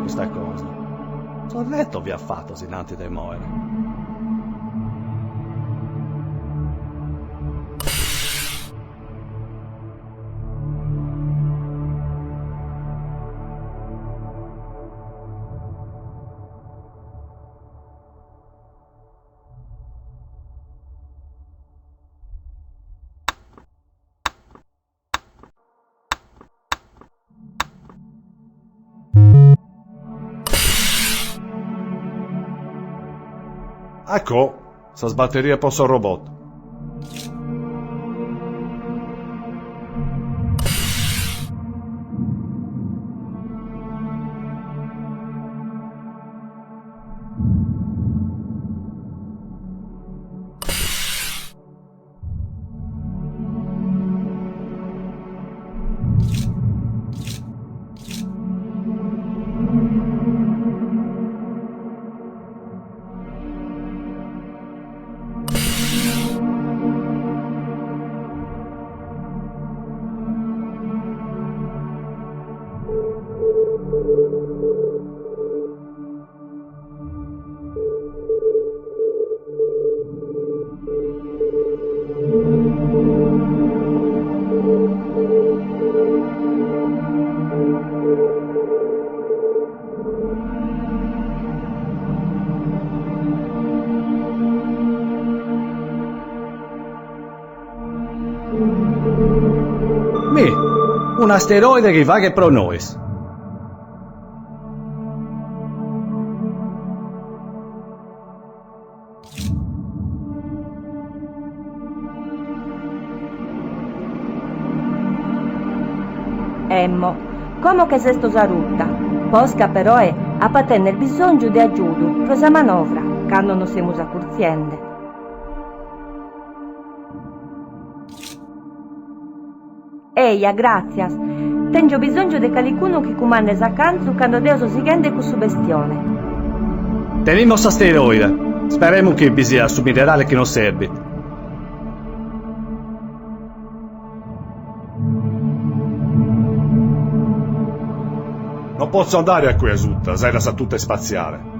questa cosa. T'ho detto vi ha fatto sinanti di muore. Ecco, sta sbatteria posso robot. Un asteroide che va che pro nois. Emmo, come che se sto sarutta? Posca però è a patenne il bisogno di aiuto per questa manovra, quando non siamo accurziende. Eia, grazie. Tengo bisogno di qualcuno che comanda esa canzu quando Deo si rende con su bestione. Tenimos asteroide. Speriamo che vi sia su minerale che non serve. Non posso andare a qui asutta, sei la salute spaziale.